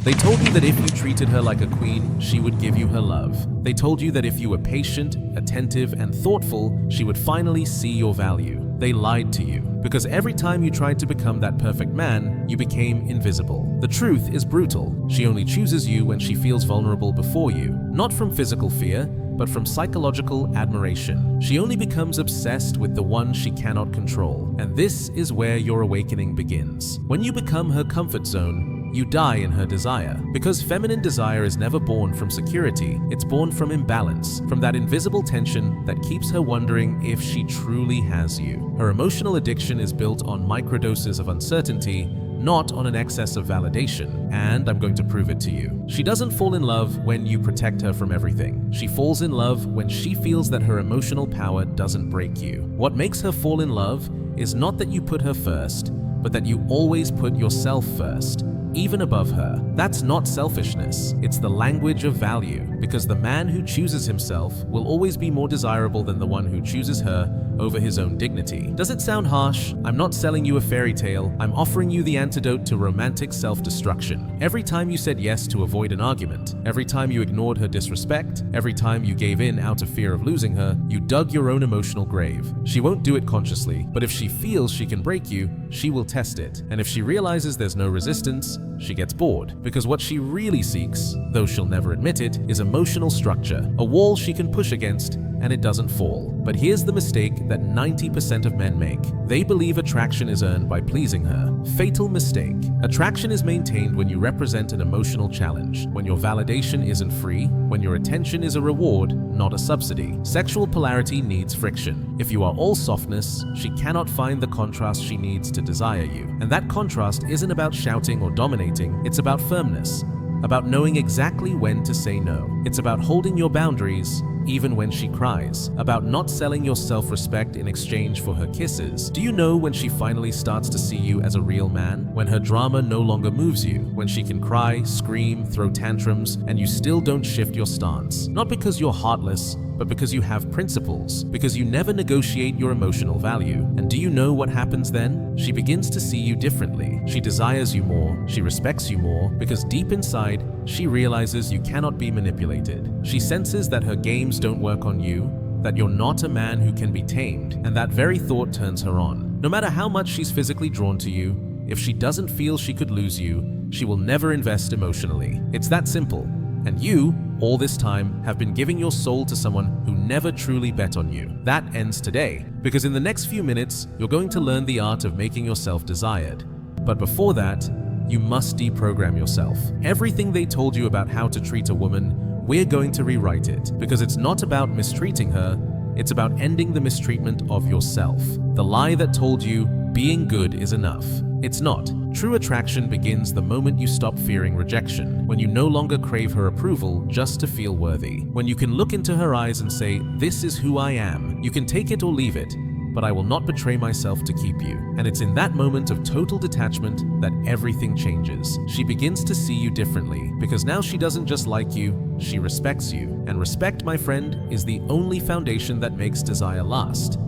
They told you that if you treated her like a queen, she would give you her love. They told you that if you were patient, attentive, and thoughtful, she would finally see your value. They lied to you, because every time you tried to become that perfect man, you became invisible. The truth is brutal. She only chooses you when she feels vulnerable before you, not from physical fear, but from psychological admiration. She only becomes obsessed with the one she cannot control. And this is where your awakening begins. When you become her comfort zone, you die in her desire. Because feminine desire is never born from security, it's born from imbalance, from that invisible tension that keeps her wondering if she truly has you. Her emotional addiction is built on microdoses of uncertainty, not on an excess of validation, and I'm going to prove it to you. She doesn't fall in love when you protect her from everything. She falls in love when she feels that her emotional power doesn't break you. What makes her fall in love is not that you put her first, but that you always put yourself first, even above her. That's not selfishness, it's the language of value, because the man who chooses himself will always be more desirable than the one who chooses her over his own dignity. Does it sound harsh? I'm not selling you a fairy tale, I'm offering you the antidote to romantic self-destruction. Every time you said yes to avoid an argument, every time you ignored her disrespect, every time you gave in out of fear of losing her, you dug your own emotional grave. She won't do it consciously, but if she feels she can break you, she will test it. And if she realizes there's no resistance, she gets bored, because what she really seeks, though she'll never admit it, is emotional structure, a wall she can push against and it doesn't fall. But here's the mistake that 90% of men make. They believe attraction is earned by pleasing her. Fatal mistake. Attraction is maintained when you represent an emotional challenge, when your validation isn't free, when your attention is a reward, not a subsidy. Sexual polarity needs friction. If you are all softness, she cannot find the contrast she needs to desire you. And that contrast isn't about shouting or dominating, it's about firmness, about knowing exactly when to say no. It's about holding your boundaries even when she cries, about not selling your self-respect in exchange for her kisses. Do you know when she finally starts to see you as a real man? When her drama no longer moves you, when she can cry, scream, throw tantrums, and you still don't shift your stance. Not because you're heartless, but because you have principles, because you never negotiate your emotional value. And do you know what happens then? She begins to see you differently. She desires you more, she respects you more, because deep inside, she realizes you cannot be manipulated. She senses that her games don't work on you, that you're not a man who can be tamed, and that very thought turns her on. No matter how much she's physically drawn to you, if she doesn't feel she could lose you, she will never invest emotionally. It's that simple. And you, all this time, have been giving your soul to someone who never truly bet on you. That ends today, because in the next few minutes, you're going to learn the art of making yourself desired. But before that, you must deprogram yourself. Everything they told you about how to treat a woman, we're going to rewrite it, because it's not about mistreating her, it's about ending the mistreatment of yourself. The lie that told you being good is enough. It's not. True attraction begins the moment you stop fearing rejection, when you no longer crave her approval just to feel worthy, when you can look into her eyes and say, "This is who I am. You can take it or leave it, but I will not betray myself to keep you." And it's in that moment of total detachment that everything changes. She begins to see you differently, because now she doesn't just like you, she respects you. And respect, my friend, is the only foundation that makes desire last.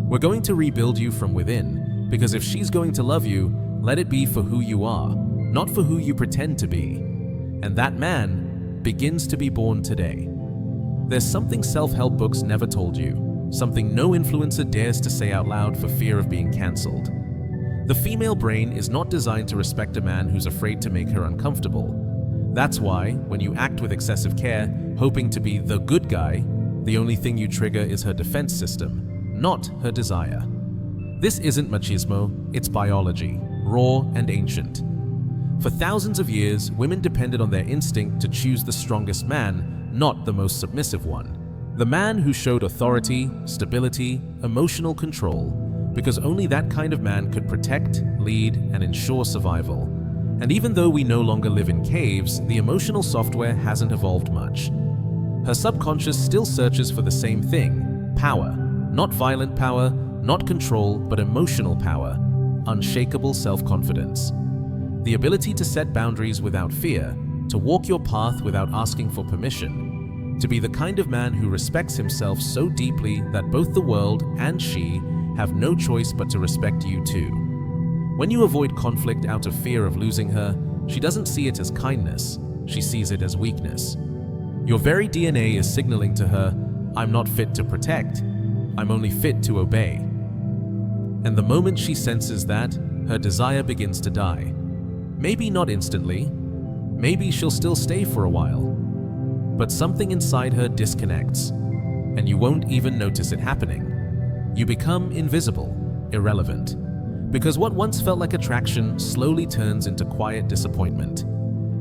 We're going to rebuild you from within, because if she's going to love you, let it be for who you are, not for who you pretend to be. And that man begins to be born today. There's something self-help books never told you, something no influencer dares to say out loud for fear of being cancelled. The female brain is not designed to respect a man who's afraid to make her uncomfortable. That's why, when you act with excessive care, hoping to be the good guy, the only thing you trigger is her defense system, not her desire. This isn't machismo, it's biology, raw and ancient. For thousands of years, women depended on their instinct to choose the strongest man, not the most submissive one. The man who showed authority, stability, emotional control, because only that kind of man could protect, lead, and ensure survival. And even though we no longer live in caves, the emotional software hasn't evolved much. Her subconscious still searches for the same thing: power. Not violent power, not control, but emotional power, unshakable self-confidence. The ability to set boundaries without fear, to walk your path without asking for permission, to be the kind of man who respects himself so deeply that both the world and she have no choice but to respect you too. When you avoid conflict out of fear of losing her, She doesn't see it as kindness, she sees it as weakness. Your very DNA is signaling to her, I'm not fit to protect, I'm only fit to obey. And the moment she senses that, her desire begins to die. Maybe not instantly, maybe she'll still stay for a while, but something inside her disconnects, and you won't even notice it happening. You become invisible, irrelevant, because what once felt like attraction slowly turns into quiet disappointment.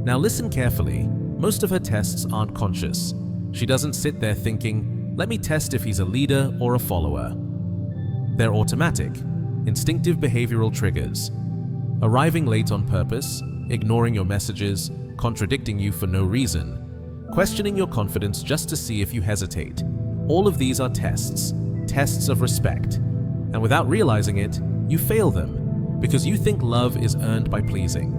Now listen carefully, most of her tests aren't conscious. She doesn't sit there thinking, let me test if he's a leader or a follower. They're automatic, instinctive behavioral triggers. Arriving late on purpose, ignoring your messages, contradicting you for no reason, questioning your confidence just to see if you hesitate. All of these are tests of respect. And without realizing it, you fail them because you think love is earned by pleasing.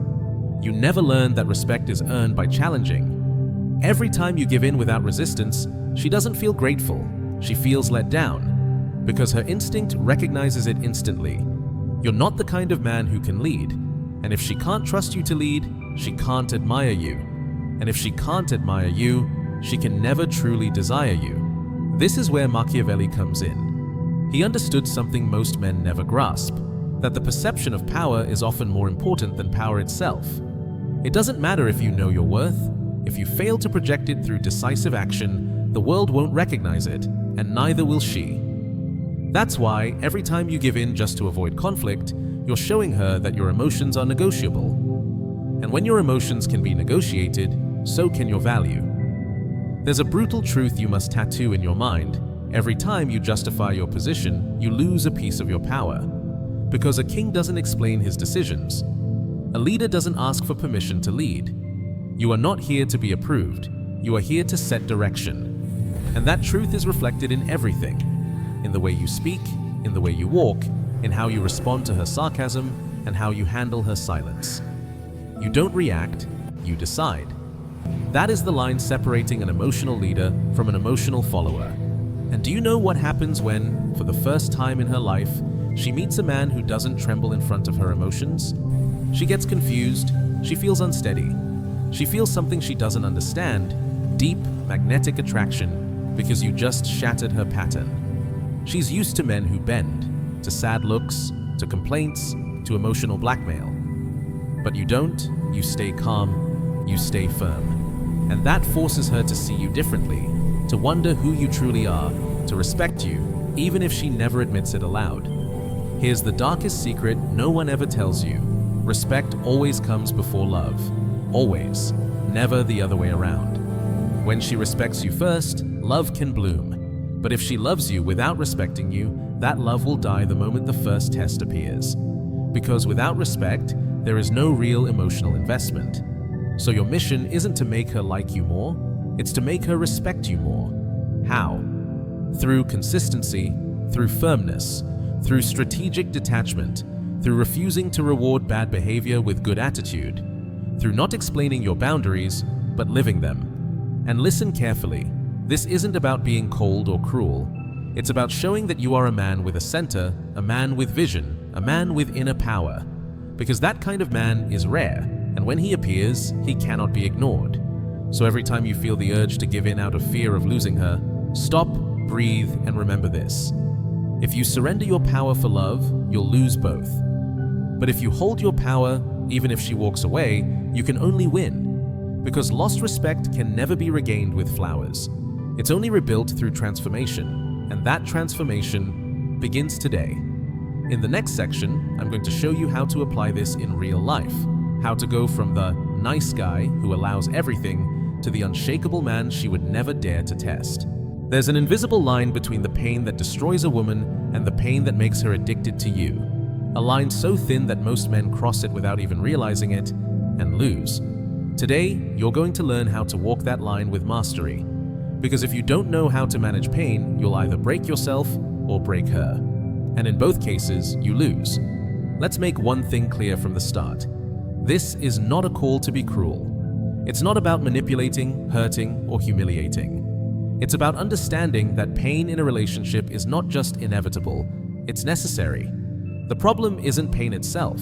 You never learn that respect is earned by challenging. Every time you give in without resistance, she doesn't feel grateful, she feels let down, because her instinct recognizes it instantly. You're not the kind of man who can lead, and if she can't trust you to lead, she can't admire you. And if she can't admire you, she can never truly desire you. This is where Machiavelli comes in. He understood something most men never grasp, that the perception of power is often more important than power itself. It doesn't matter if you know your worth. If you fail to project it through decisive action, the world won't recognize it, and neither will she. That's why every time you give in just to avoid conflict, you're showing her that your emotions are negotiable. And when your emotions can be negotiated, so can your value. There's a brutal truth you must tattoo in your mind. Every time you justify your position, you lose a piece of your power. Because a king doesn't explain his decisions. A leader doesn't ask for permission to lead. You are not here to be approved. You are here to set direction. And that truth is reflected in everything. In the way you speak, in the way you walk, in how you respond to her sarcasm, and how you handle her silence. You don't react, you decide. That is the line separating an emotional leader from an emotional follower. And do you know what happens when, for the first time in her life, she meets a man who doesn't tremble in front of her emotions? She gets confused, she feels unsteady. She feels something she doesn't understand, deep, magnetic attraction, because you just shattered her pattern. She's used to men who bend, to sad looks, to complaints, to emotional blackmail. But you don't, you stay calm, you stay firm. And that forces her to see you differently, to wonder who you truly are, to respect you, even if she never admits it aloud. Here's the darkest secret no one ever tells you. Respect always comes before love. Always. Never the other way around. When she respects you first, love can bloom. But if she loves you without respecting you, that love will die the moment the first test appears. Because without respect, there is no real emotional investment. So your mission isn't to make her like you more, it's to make her respect you more. How? Through consistency, through firmness, through strategic detachment, through refusing to reward bad behavior with good attitude, through not explaining your boundaries, but living them. And listen carefully, this isn't about being cold or cruel. It's about showing that you are a man with a center, a man with vision, a man with inner power. Because that kind of man is rare, and when he appears, he cannot be ignored. So every time you feel the urge to give in out of fear of losing her, stop, breathe, and remember this. If you surrender your power for love, you'll lose both. But if you hold your power, even if she walks away, you can only win. Because lost respect can never be regained with flowers. It's only rebuilt through transformation, and that transformation begins today. In the next section, I'm going to show you how to apply this in real life. How to go from the nice guy who allows everything to the unshakable man she would never dare to test. There's an invisible line between the pain that destroys a woman and the pain that makes her addicted to you. A line so thin that most men cross it without even realizing it and lose. Today, you're going to learn how to walk that line with mastery. Because if you don't know how to manage pain, you'll either break yourself or break her. And in both cases, you lose. Let's make one thing clear from the start. This is not a call to be cruel. It's not about manipulating, hurting, or humiliating. It's about understanding that pain in a relationship is not just inevitable, it's necessary. The problem isn't pain itself.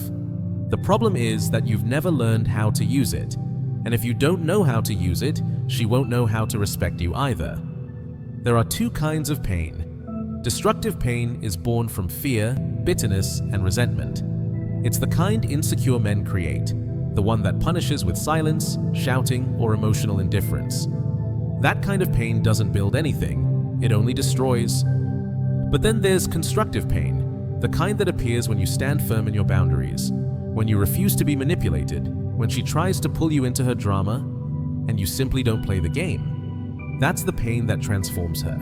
The problem is that you've never learned how to use it. And if you don't know how to use it, she won't know how to respect you either. There are two kinds of pain. Destructive pain is born from fear, bitterness, and resentment. It's the kind insecure men create, the one that punishes with silence, shouting, or emotional indifference. That kind of pain doesn't build anything, it only destroys. But then there's constructive pain, the kind that appears when you stand firm in your boundaries, when you refuse to be manipulated, when she tries to pull you into her drama, and you simply don't play the game. That's the pain that transforms her.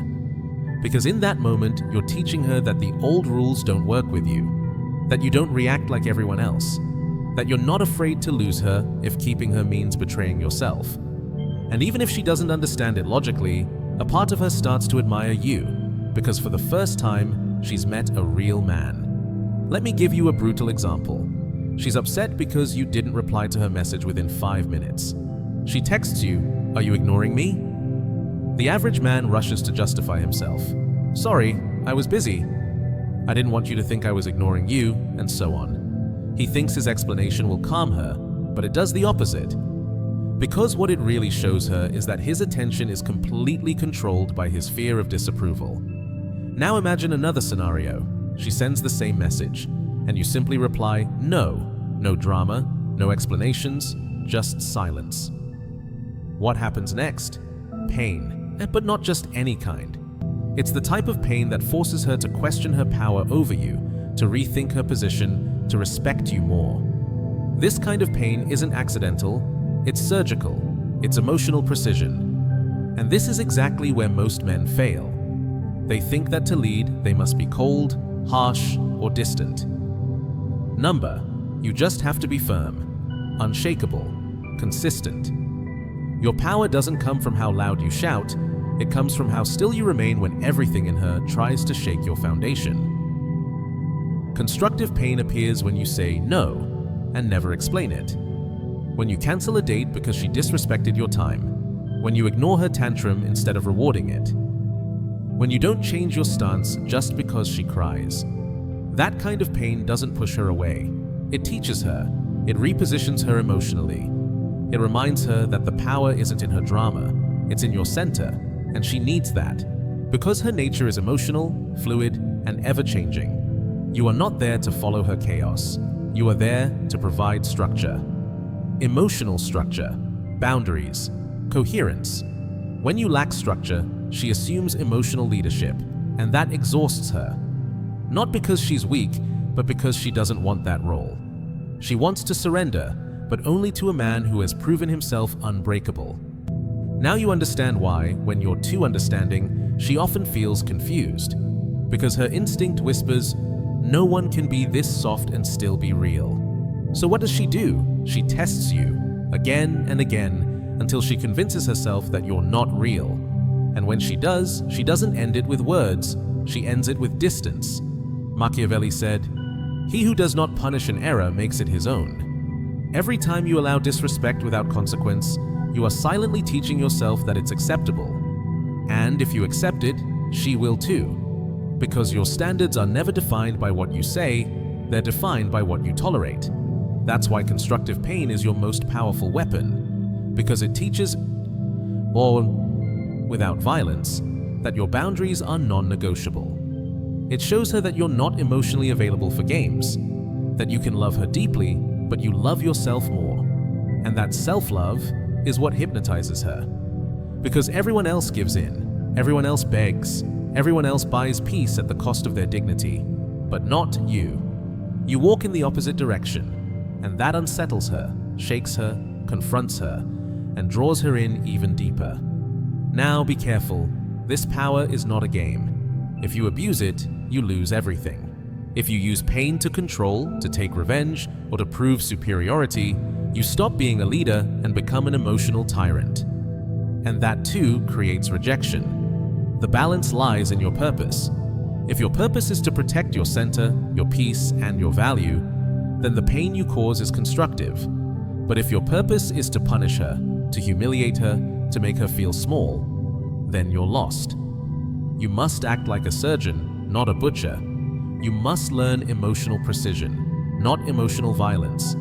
Because in that moment, you're teaching her that the old rules don't work with you, that you don't react like everyone else, that you're not afraid to lose her if keeping her means betraying yourself. And even if she doesn't understand it logically, a part of her starts to admire you, because for the first time, she's met a real man. Let me give you a brutal example. She's upset because you didn't reply to her message within 5 minutes. She texts you, "Are you ignoring me?" The average man rushes to justify himself. "Sorry, I was busy. I didn't want you to think I was ignoring you," and so on. He thinks his explanation will calm her, but it does the opposite. Because what it really shows her is that his attention is completely controlled by his fear of disapproval. Now imagine another scenario. She sends the same message, and you simply reply, "No." No drama, no explanations, just silence. What happens next? Pain, but not just any kind. It's the type of pain that forces her to question her power over you, to rethink her position, to respect you more. This kind of pain isn't accidental, it's surgical, it's emotional precision. And this is exactly where most men fail. They think that to lead, they must be cold, harsh, or distant. You just have to be firm, unshakable, consistent. Your power doesn't come from how loud you shout, it comes from how still you remain when everything in her tries to shake your foundation. Constructive pain appears when you say no and never explain it. When you cancel a date because she disrespected your time. When you ignore her tantrum instead of rewarding it. When you don't change your stance just because she cries. That kind of pain doesn't push her away. It teaches her. It repositions her emotionally. It reminds her that the power isn't in her drama, it's in your center, and she needs that. Because her nature is emotional, fluid, and ever-changing. You are not there to follow her chaos. You are there to provide structure. Emotional structure, boundaries, coherence. When you lack structure, she assumes emotional leadership, and that exhausts her. Not because she's weak, but because she doesn't want that role. She wants to surrender, but only to a man who has proven himself unbreakable. Now you understand why, when you're too understanding, she often feels confused. Because her instinct whispers, no one can be this soft and still be real. So what does she do? She tests you, again and again, until she convinces herself that you're not real. And when she does, she doesn't end it with words, she ends it with distance. Machiavelli said, "He who does not punish an error makes it his own." Every time you allow disrespect without consequence, you are silently teaching yourself that it's acceptable. And if you accept it, she will too. Because your standards are never defined by what you say, they're defined by what you tolerate. That's why constructive pain is your most powerful weapon. Because it teaches, or without violence, that your boundaries are non-negotiable. It shows her that you're not emotionally available for games, that you can love her deeply, but you love yourself more. And that self-love is what hypnotizes her. Because everyone else gives in, everyone else begs, everyone else buys peace at the cost of their dignity, but not you. You walk in the opposite direction, and that unsettles her, shakes her, confronts her, and draws her in even deeper. Now be careful, this power is not a game. If you abuse it, you lose everything. If you use pain to control, to take revenge, or to prove superiority, you stop being a leader and become an emotional tyrant. And that too creates rejection. The balance lies in your purpose. If your purpose is to protect your center, your peace, and your value, then the pain you cause is constructive. But if your purpose is to punish her, to humiliate her, to make her feel small, then you're lost. You must act like a surgeon, not a butcher. You must learn emotional precision, not emotional violence.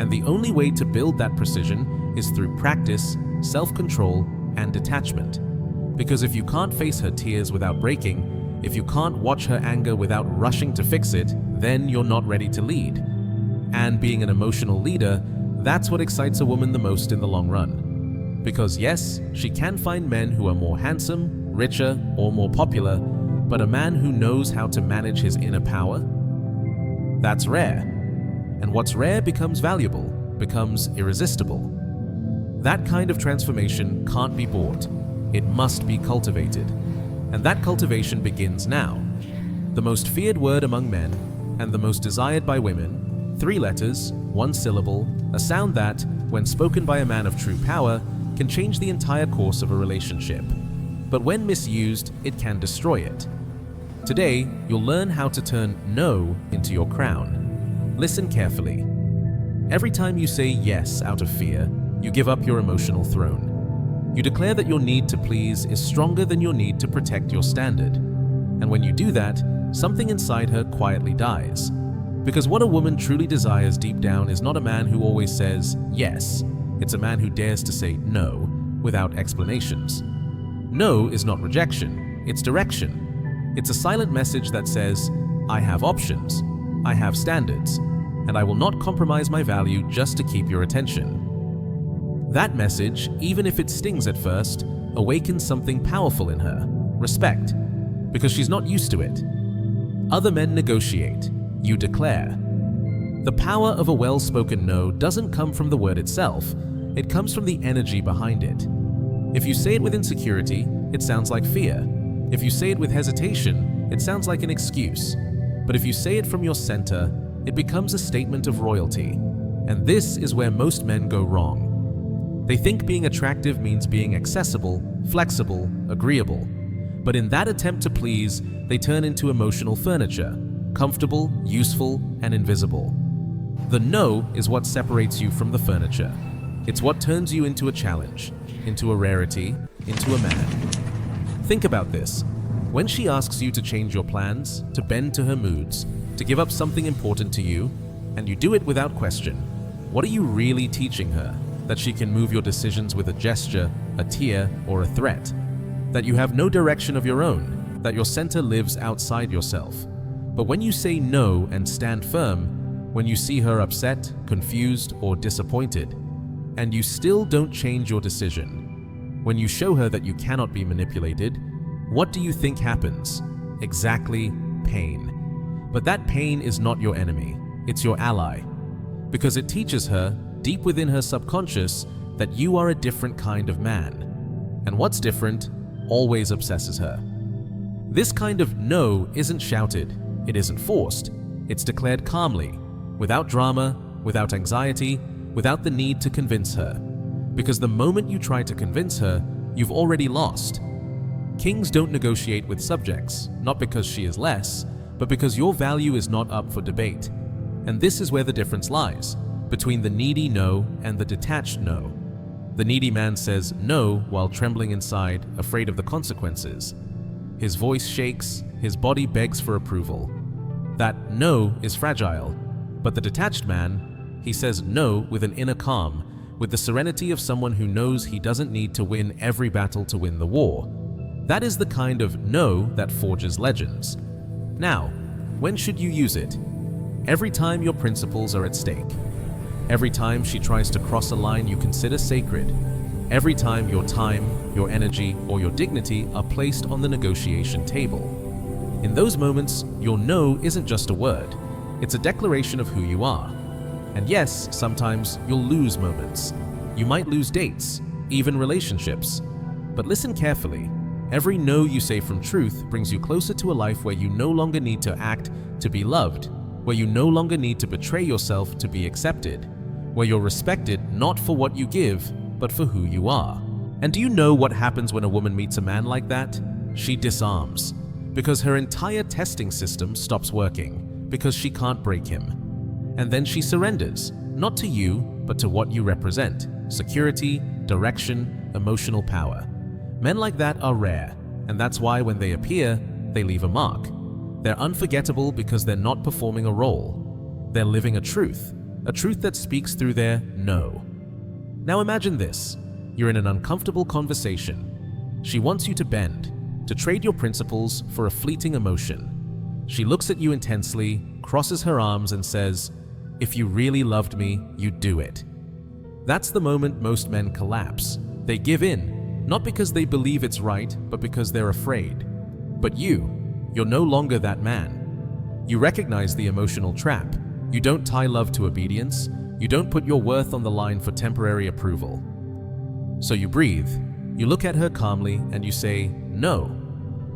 And the only way to build that precision is through practice, self-control, and detachment. Because if you can't face her tears without breaking, if you can't watch her anger without rushing to fix it, then you're not ready to lead. And being an emotional leader, that's what excites a woman the most in the long run. Because yes, she can find men who are more handsome, richer, or more popular, but a man who knows how to manage his inner power? That's rare. And what's rare becomes valuable, becomes irresistible. That kind of transformation can't be bought. It must be cultivated. And that cultivation begins now. The most feared word among men, and the most desired by women, 3 letters, 1 syllable, a sound that, when spoken by a man of true power, can change the entire course of a relationship. But when misused, it can destroy it. Today, you'll learn how to turn no into your crown. Listen carefully. Every time you say yes out of fear, you give up your emotional throne. You declare that your need to please is stronger than your need to protect your standard. And when you do that, something inside her quietly dies. Because what a woman truly desires deep down is not a man who always says yes. It's a man who dares to say no without explanations. No is not rejection, it's direction. It's a silent message that says, I have options, I have standards, and I will not compromise my value just to keep your attention. That message, even if it stings at first, awakens something powerful in her, respect, because she's not used to it. Other men negotiate, you declare. The power of a well-spoken no doesn't come from the word itself, it comes from the energy behind it. If you say it with insecurity, it sounds like fear. If you say it with hesitation, it sounds like an excuse. But if you say it from your center, it becomes a statement of royalty. And this is where most men go wrong. They think being attractive means being accessible, flexible, agreeable. But in that attempt to please, they turn into emotional furniture, comfortable, useful, and invisible. The no is what separates you from the furniture. It's what turns you into a challenge, into a rarity, into a man. Think about this. When she asks you to change your plans, to bend to her moods, to give up something important to you, and you do it without question, what are you really teaching her? That she can move your decisions with a gesture, a tear, or a threat. That you have no direction of your own, that your center lives outside yourself. But when you say no and stand firm, when you see her upset, confused, or disappointed, and you still don't change your decision, when you show her that you cannot be manipulated, what do you think happens? Exactly, pain. But that pain is not your enemy, it's your ally. Because it teaches her, deep within her subconscious, that you are a different kind of man. And what's different always obsesses her. This kind of no isn't shouted, it isn't forced, it's declared calmly, without drama, without anxiety, without the need to convince her. Because the moment you try to convince her, you've already lost. Kings don't negotiate with subjects, not because she is less, but because your value is not up for debate. And this is where the difference lies, between the needy no and the detached no. The needy man says no while trembling inside, afraid of the consequences. His voice shakes, his body begs for approval. That no is fragile, but the detached man, he says no with an inner calm, with the serenity of someone who knows he doesn't need to win every battle to win the war. That is the kind of no that forges legends. Now, when should you use it? Every time your principles are at stake. Every time she tries to cross a line you consider sacred. Every time your time, your energy, or your dignity are placed on the negotiation table. In those moments, your no isn't just a word. It's a declaration of who you are. And yes, sometimes you'll lose moments. You might lose dates, even relationships. But listen carefully. Every no you say from truth brings you closer to a life where you no longer need to act to be loved, where you no longer need to betray yourself to be accepted, where you're respected not for what you give, but for who you are. And do you know what happens when a woman meets a man like that? She disarms, because her entire testing system stops working, because she can't break him. And then she surrenders, not to you, but to what you represent: security, direction, emotional power. Men like that are rare, and that's why when they appear, they leave a mark. They're unforgettable because they're not performing a role. They're living a truth that speaks through their no. Now imagine this. You're in an uncomfortable conversation. She wants you to bend, to trade your principles for a fleeting emotion. She looks at you intensely, crosses her arms and says, "If you really loved me, you'd do it." That's the moment most men collapse. They give in, not because they believe it's right, but because they're afraid. But you're no longer that man. You recognize the emotional trap. You don't tie love to obedience. You don't put your worth on the line for temporary approval. So you breathe. You look at her calmly and you say, "No."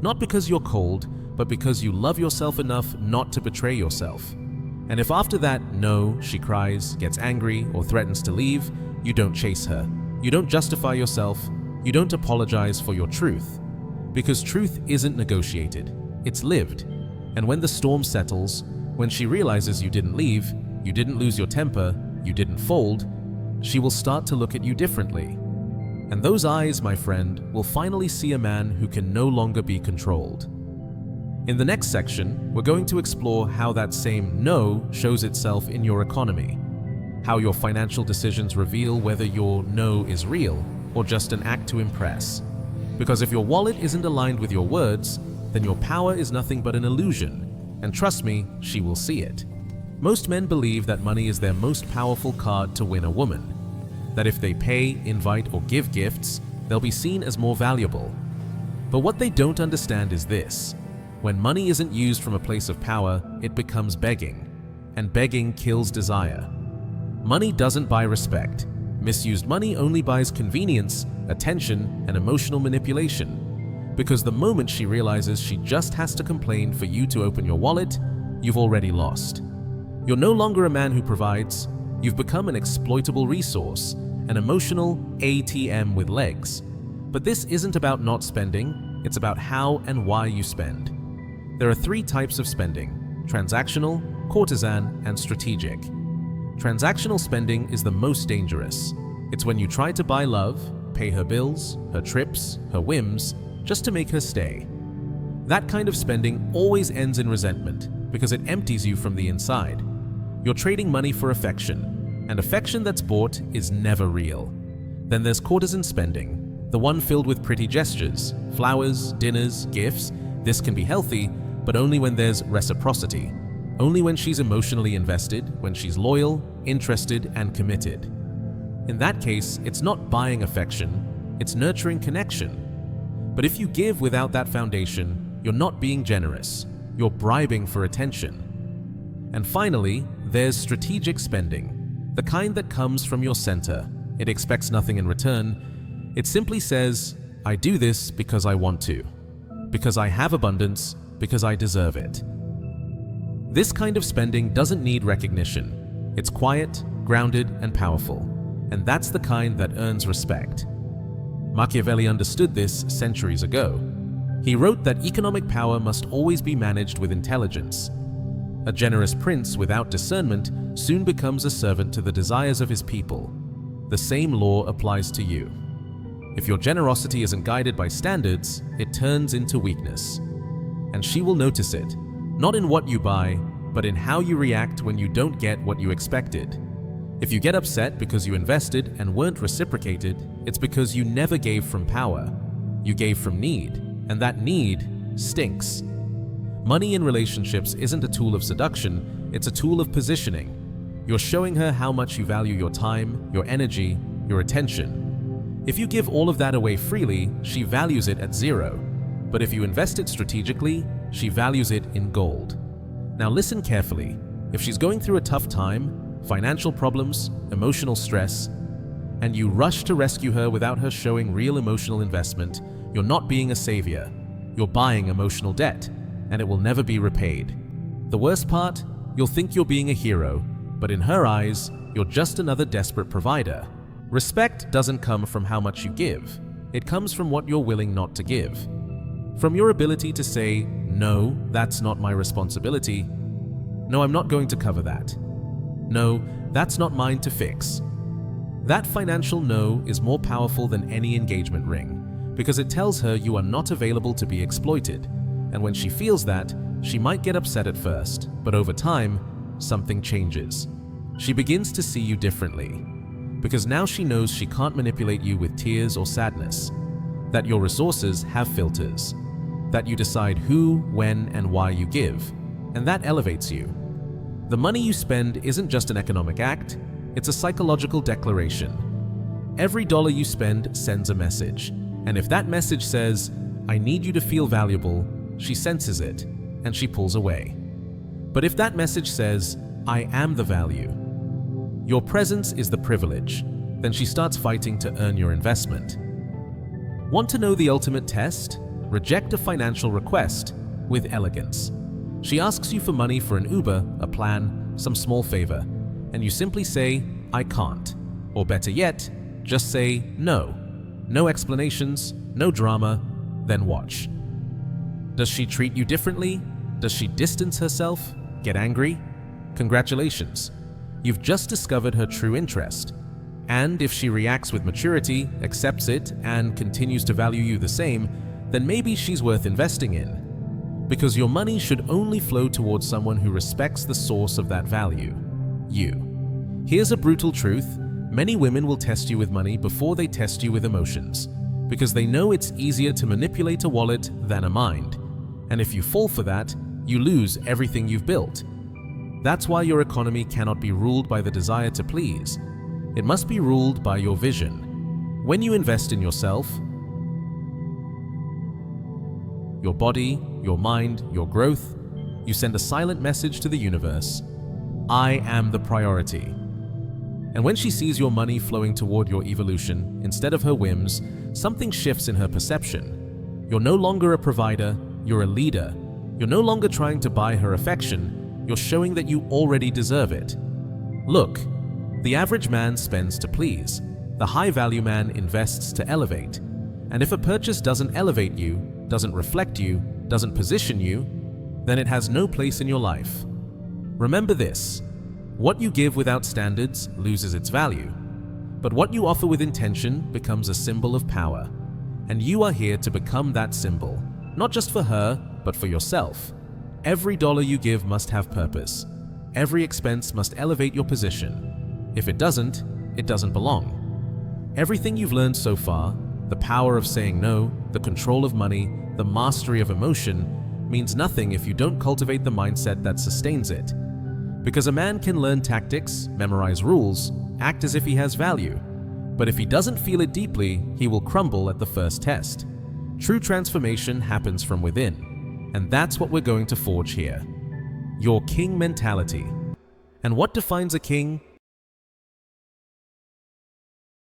Not because you're cold, but because you love yourself enough not to betray yourself. And if after that no, she cries, gets angry, or threatens to leave, you don't chase her. You don't justify yourself. You don't apologize for your truth. Because truth isn't negotiated. It's lived. And when the storm settles, when she realizes you didn't leave, you didn't lose your temper, you didn't fold, she will start to look at you differently. And those eyes, my friend, will finally see a man who can no longer be controlled. In the next section, we're going to explore how that same no shows itself in your economy, how your financial decisions reveal whether your no is real or just an act to impress. Because if your wallet isn't aligned with your words, then your power is nothing but an illusion. And trust me, she will see it. Most men believe that money is their most powerful card to win a woman. That if they pay, invite, or give gifts, they'll be seen as more valuable. But what they don't understand is this. When money isn't used from a place of power, it becomes begging. And begging kills desire. Money doesn't buy respect. Misused money only buys convenience, attention, and emotional manipulation. Because the moment she realizes she just has to complain for you to open your wallet, you've already lost. You're no longer a man who provides. You've become an exploitable resource, an emotional ATM with legs. But this isn't about not spending, it's about how and why you spend. There are 3 types of spending: transactional, courtesan, and strategic. Transactional spending is the most dangerous. It's when you try to buy love, pay her bills, her trips, her whims, just to make her stay. That kind of spending always ends in resentment because it empties you from the inside. You're trading money for affection, and affection that's bought is never real. Then there's courtesan spending, the one filled with pretty gestures, flowers, dinners, gifts. This can be healthy, but only when there's reciprocity. Only when she's emotionally invested, when she's loyal, interested, and committed. In that case, it's not buying affection, it's nurturing connection. But if you give without that foundation, you're not being generous. You're bribing for attention. And finally, there's strategic spending, the kind that comes from your center. It expects nothing in return. It simply says, "I do this because I want to, because I have abundance, because I deserve it." This kind of spending doesn't need recognition. It's quiet, grounded, and powerful. And that's the kind that earns respect. Machiavelli understood this centuries ago. He wrote that economic power must always be managed with intelligence. A generous prince without discernment soon becomes a servant to the desires of his people. The same law applies to you. If your generosity isn't guided by standards, it turns into weakness. And she will notice it, not in what you buy, but in how you react when you don't get what you expected. If you get upset because you invested and weren't reciprocated, it's because you never gave from power. You gave from need, and that need stinks. Money in relationships isn't a tool of seduction, it's a tool of positioning. You're showing her how much you value your time, your energy, your attention. If you give all of that away freely, she values it at 0. But if you invest it strategically, she values it in gold. Now listen carefully. If she's going through a tough time, financial problems, emotional stress, and you rush to rescue her without her showing real emotional investment, you're not being a savior. You're buying emotional debt, and it will never be repaid. The worst part, you'll think you're being a hero, but in her eyes, you're just another desperate provider. Respect doesn't come from how much you give. It comes from what you're willing not to give. From your ability to say, "No, that's not my responsibility. No, I'm not going to cover that. No, that's not mine to fix." That financial no is more powerful than any engagement ring, because it tells her you are not available to be exploited. And when she feels that, she might get upset at first, but over time, something changes. She begins to see you differently, because now she knows she can't manipulate you with tears or sadness, that your resources have filters, that you decide who, when, and why you give, and that elevates you. The money you spend isn't just an economic act, it's a psychological declaration. Every dollar you spend sends a message, and if that message says, "I need you to feel valuable," she senses it, and she pulls away. But if that message says, "I am the value," your presence is the privilege, then she starts fighting to earn your investment. Want to know the ultimate test? Reject a financial request with elegance. She asks you for money for an Uber, a plan, some small favor, and you simply say, "I can't." Or better yet, just say no. No explanations, no drama, then watch. Does she treat you differently? Does she distance herself? Get angry? Congratulations. You've just discovered her true interest. And if she reacts with maturity, accepts it, and continues to value you the same, then maybe she's worth investing in. Because your money should only flow towards someone who respects the source of that value, you. Here's a brutal truth. Many women will test you with money before they test you with emotions, because they know it's easier to manipulate a wallet than a mind. And if you fall for that, you lose everything you've built. That's why your economy cannot be ruled by the desire to please. It must be ruled by your vision. When you invest in yourself, your body, your mind, your growth, you send a silent message to the universe. I am the priority. And when she sees your money flowing toward your evolution instead of her whims, something shifts in her perception. You're no longer a provider, you're a leader. You're no longer trying to buy her affection, you're showing that you already deserve it. Look, the average man spends to please. The high-value man invests to elevate. And if a purchase doesn't elevate you, doesn't reflect you, doesn't position you, then it has no place in your life. Remember this. What you give without standards loses its value, but what you offer with intention becomes a symbol of power. And you are here to become that symbol, not just for her, but for yourself. Every dollar you give must have purpose. Every expense must elevate your position. If it doesn't belong. Everything you've learned so far, the power of saying no, the control of money, the mastery of emotion, means nothing if you don't cultivate the mindset that sustains it. Because a man can learn tactics, memorize rules, act as if he has value, but if he doesn't feel it deeply, he will crumble at the first test. True transformation happens from within, and that's what we're going to forge here. Your king mentality. And what defines a king?